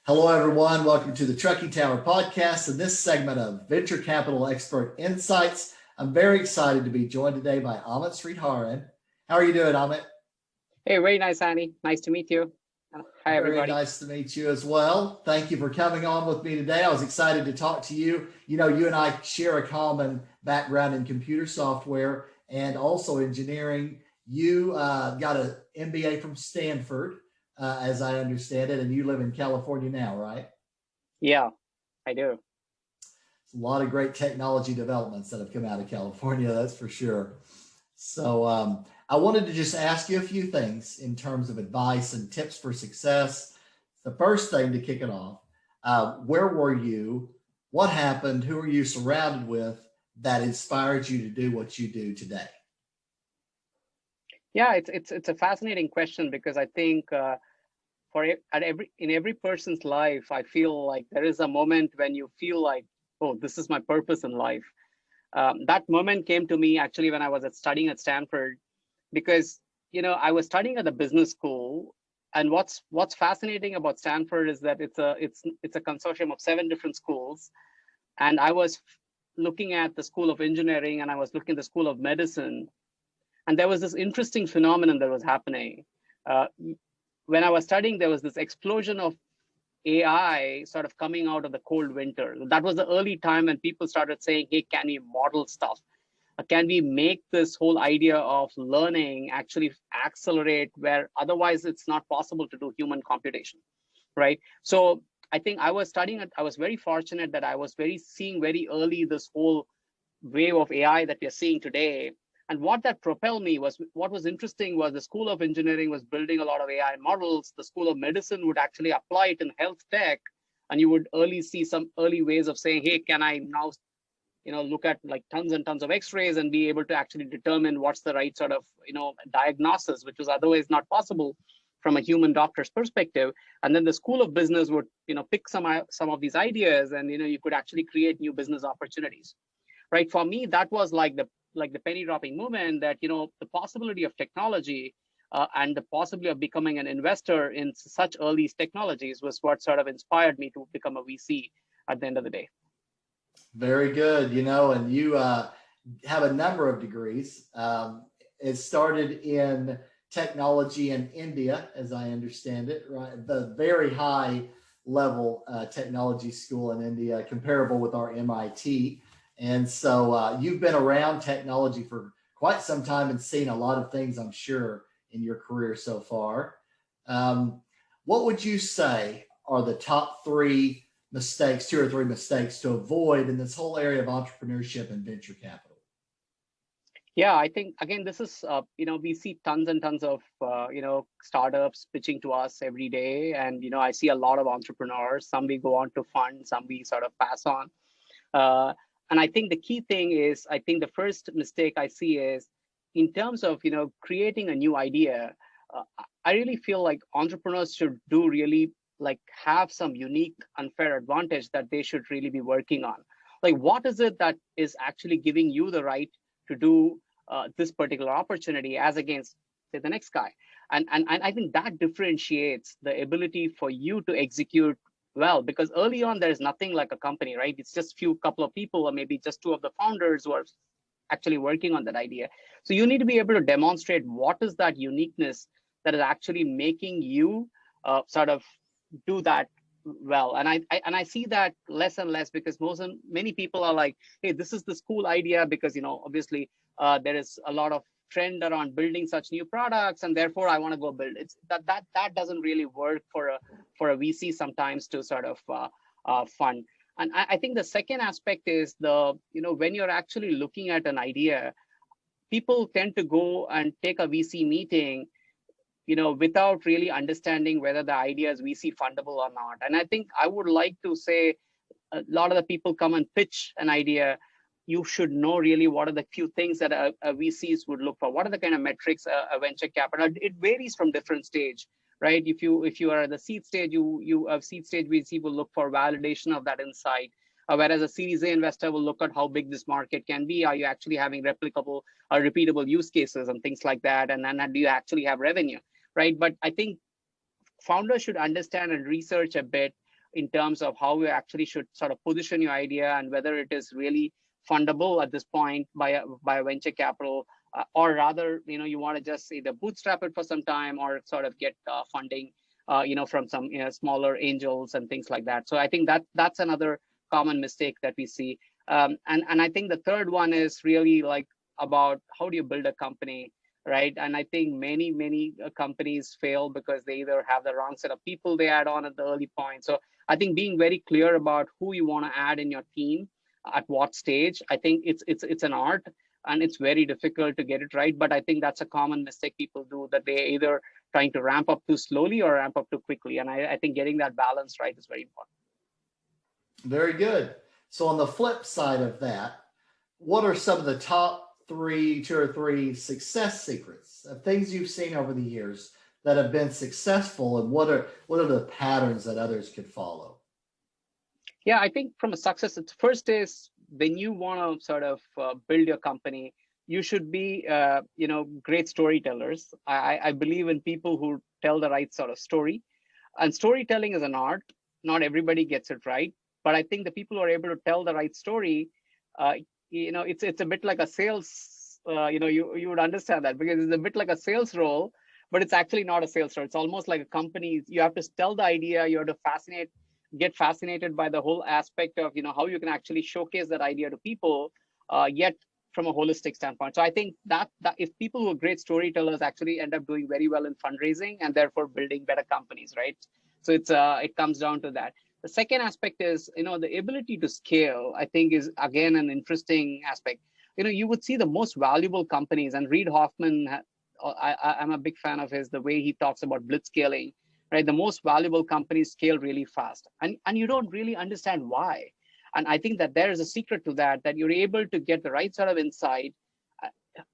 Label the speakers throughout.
Speaker 1: Hello, everyone. Welcome to the Truckee Tower podcast. In this segment of Venture Capital Expert Insights, I'm very excited to be joined today by Amit Sridharan. How are you doing, Amit?
Speaker 2: Hey, very nice, Andy. Nice to meet you. Hi, everybody.
Speaker 1: Very nice to meet you as well. Thank you for coming on with me today. I was excited to talk to you. You know, you and I share a common background in computer software and also engineering. You got an MBA from Stanford, as I understand it, and you live in California now, right?
Speaker 2: Yeah, I do.
Speaker 1: A lot of great technology developments that have come out of California, that's for sure. So I wanted to just ask you a few things in terms of advice and tips for success. The first thing to kick it off, where were you? What happened? Who are you surrounded with that inspired you to do what you do today?
Speaker 2: Yeah, it's a fascinating question because I think in every person's life, I feel like there is a moment when you feel like, oh, this is my purpose in life. That moment came to me actually when I was studying at Stanford, because I was studying at the business school, and what's fascinating about Stanford is that it's a consortium of 7 different schools, and I was looking at the School of Engineering and I was looking at the School of Medicine, and there was this interesting phenomenon that was happening. When I was studying, there was this explosion of AI sort of coming out of the cold winter. That was the early time when people started saying, hey, can we model stuff? Can we make this whole idea of learning actually accelerate where otherwise it's not possible to do human computation, right? So I think I was very fortunate that I was seeing very early this whole wave of AI that we are seeing today. And what that propelled me was, what was interesting was the School of Engineering was building a lot of AI models. The School of Medicine would actually apply it in health tech. And you would see some early ways of saying, hey, can I now look at like tons and tons of x-rays and be able to actually determine what's the right sort of diagnosis, which was otherwise not possible from a human doctor's perspective. And then the School of Business would pick some of these ideas, and you could actually create new business opportunities, right? For me, that was like the penny dropping moment, that the possibility of technology and the possibility of becoming an investor in such early technologies was what sort of inspired me to become a VC at the end of the day.
Speaker 1: Very good. And you have a number of degrees. It started in technology in India, as I understand it, right? The very high level technology school in India, comparable with our MIT. And so you've been around technology for quite some time and seen a lot of things, I'm sure, in your career so far. What would you say are the top 2 or 3 mistakes to avoid in this whole area of entrepreneurship and venture capital?
Speaker 2: Yeah, I think, again, this is, we see tons and tons of, startups pitching to us every day. And, I see a lot of entrepreneurs. Some we go on to fund, some we sort of pass on. And I think the key thing is, I think the first mistake I see is in terms of, creating a new idea. I really feel like entrepreneurs should have some unique unfair advantage that they should really be working on. Like, what is it that is actually giving you the right to do this particular opportunity as against, say, the next guy? And I think that differentiates the ability for you to execute well, because early on, there's nothing like a company, right? It's just couple of people, or maybe just 2 of the founders who are actually working on that idea. So you need to be able to demonstrate what is that uniqueness that is actually making you sort of do that well. And I see that less and less, because many people are like, hey, this is this cool idea, because obviously there is a lot of trend around building such new products, and therefore I want to go build. It's that doesn't really work for a VC sometimes to sort of fund. And I think the second aspect is when you're actually looking at an idea, people tend to go and take a VC meeting without really understanding whether the idea is VC fundable or not. And I think I would like to say, a lot of the people come and pitch an idea. You should know really what are the few things that a VCs would look for. What are the kind of metrics a venture capital? It varies from different stage, right? If you are at the seed stage, a seed stage VC will look for validation of that insight. Whereas a Series A investor will look at how big this market can be. Are you actually having replicable or repeatable use cases and things like that? And then do you actually have revenue, right? But I think founders should understand and research a bit in terms of how you actually should sort of position your idea and whether it is really fundable at this point by a venture capital, or rather, you want to just either bootstrap it for some time or sort of get funding, from some smaller angels and things like that. So I think that's another common mistake that we see. And I think the third one is really like about how do you build a company, right? And I think many companies fail because they either have the wrong set of people they add on at the early point. So I think being very clear about who you want to add in your team at what stage, I think it's an art, and it's very difficult to get it right. But I think that's a common mistake people do, that they either trying to ramp up too slowly or ramp up too quickly. And I think getting that balance right is very important.
Speaker 1: Very good. So on the flip side of that, what are some of the top two or three success secrets of things you've seen over the years that have been successful, and what are the patterns that others could follow?
Speaker 2: Yeah, I think from a success, it's first is when you want to sort of build your company, you should be, great storytellers. I believe in people who tell the right sort of story, and storytelling is an art. Not everybody gets it right, but I think the people who are able to tell the right story, it's a bit like a sales. You would understand that, because it's a bit like a sales role, but it's actually not a sales role. It's almost like a company. You have to tell the idea. You have to get fascinated by the whole aspect of how you can actually showcase that idea to people, yet from a holistic standpoint. So I think that if people who are great storytellers actually end up doing very well in fundraising and therefore building better companies, right? So it comes down to that. The second aspect is the ability to scale. I think is again an interesting aspect. You would see the most valuable companies, and Reid Hoffman, I'm a big fan of his, the way he talks about blitzscaling. Right, the most valuable companies scale really fast, and you don't really understand why. And I think that there is a secret to that you're able to get the right sort of insight,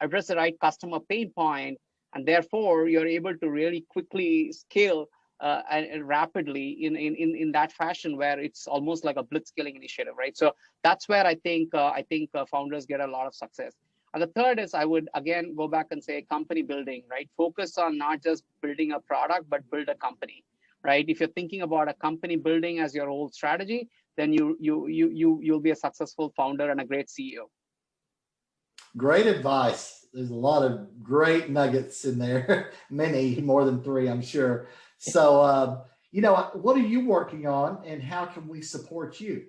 Speaker 2: address the right customer pain point, and therefore you're able to really quickly scale and rapidly in that fashion where it's almost like a blitzscaling initiative, right? So that's where I think founders get a lot of success. And the third is, I would again go back and say company building, right? Focus on not just building a product, but build a company, right? If you're thinking about a company building as your whole strategy, then you'll be a successful founder and a great CEO.
Speaker 1: Great advice. There's a lot of great nuggets in there, many more than three, I'm sure. So, what are you working on, and how can we support you?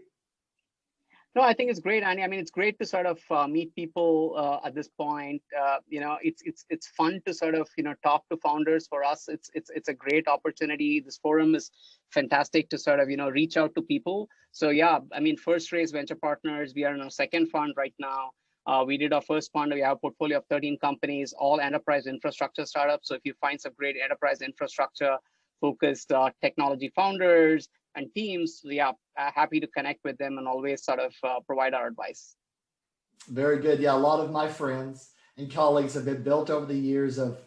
Speaker 2: No, I think it's great, Andy. I mean, it's great to sort of meet people at this point. It's fun to sort of talk to founders. For us, it's a great opportunity. This forum is fantastic to sort of reach out to people. So yeah, I mean, First Raise Venture Partners, we are in our second fund right now. We did our first fund. We have a portfolio of 13 companies, all enterprise infrastructure startups. So if you find some great enterprise infrastructure focused technology founders and teams, yeah, happy to connect with them and always sort of provide our advice.
Speaker 1: Very good. Yeah, a lot of my friends and colleagues have been built over the years of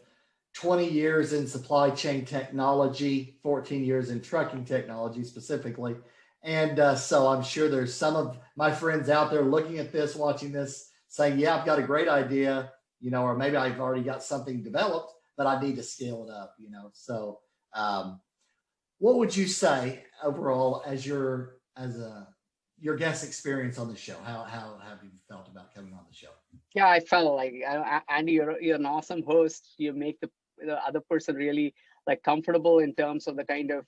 Speaker 1: 20 years in supply chain technology, 14 years in trucking technology specifically. And so I'm sure there's some of my friends out there looking at this, watching this, saying, yeah, I've got a great idea, or maybe I've already got something developed, but I need to scale it up, So what would you say overall as your guest experience on the show? How have you felt about coming on the show?
Speaker 2: Yeah, I felt like Andy, you're an awesome host. You make the other person really like comfortable in terms of the kind of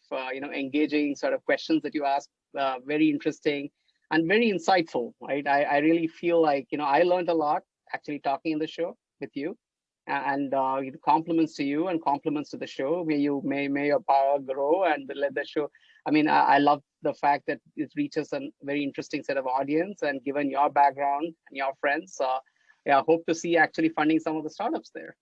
Speaker 2: engaging sort of questions that you ask. Very interesting and very insightful, right? I really feel like I learned a lot actually talking in the show with you. And compliments to you and compliments to the show. May your power grow and let the show. I mean, I love the fact that it reaches a very interesting set of audience, and given your background and your friends, yeah, hope to see actually funding some of the startups there.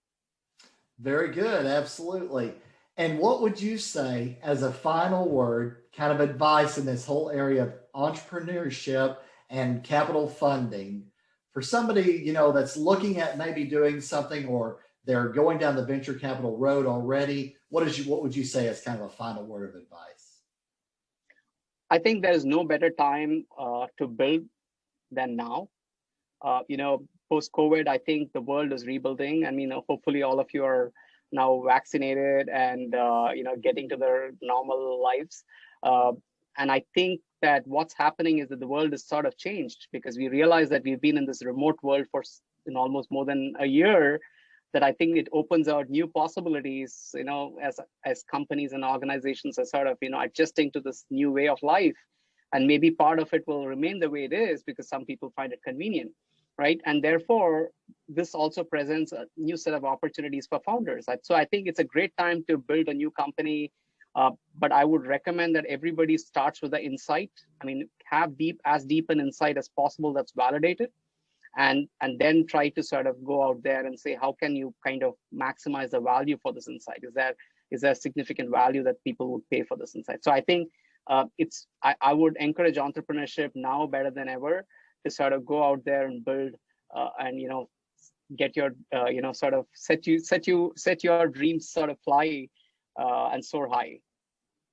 Speaker 1: Very good, absolutely. And what would you say as a final word, kind of advice in this whole area of entrepreneurship and capital funding? For somebody, that's looking at maybe doing something, or they're going down the venture capital road already, what would you say as kind of a final word of advice?
Speaker 2: I think there is no better time to build than now. Post-COVID, I think the world is rebuilding. I mean, hopefully all of you are now vaccinated and, getting to their normal lives. And I think that what's happening is that the world is sort of changed, because we realize that we've been in this remote world for almost more than a year, that I think it opens out new possibilities, as companies and organizations are sort of, adjusting to this new way of life. And maybe part of it will remain the way it is because some people find it convenient, right? And therefore, this also presents a new set of opportunities for founders. So I think it's a great time to build a new company. But I would recommend that everybody starts with the insight. I mean, have as deep an insight as possible that's validated, and then try to sort of go out there and say, how can you kind of maximize the value for this insight? Is there significant value that people would pay for this insight? So I think I would encourage entrepreneurship now better than ever to sort of go out there and build and get your sort of set your dreams sort of fly and soar high.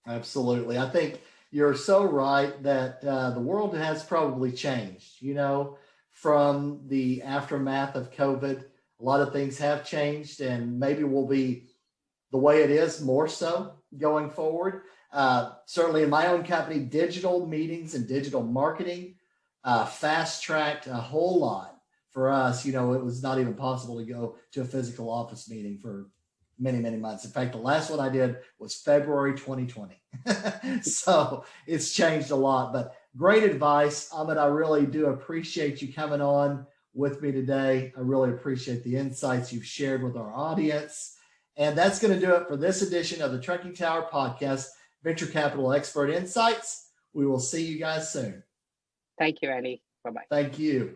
Speaker 1: Absolutely. I think you're so right that the world has probably changed, from the aftermath of COVID. A lot of things have changed, and maybe will be the way it is more so going forward. Certainly in my own company, digital meetings and digital marketing fast-tracked a whole lot for us. It was not even possible to go to a physical office meeting for many, many months. In fact, the last one I did was February 2020. So it's changed a lot, but great advice. Amit, I really do appreciate you coming on with me today. I really appreciate the insights you've shared with our audience. And that's going to do it for this edition of the Trucking Tower Podcast, Venture Capital Expert Insights. We will see you guys soon.
Speaker 2: Thank you, Andy. Bye-bye.
Speaker 1: Thank you.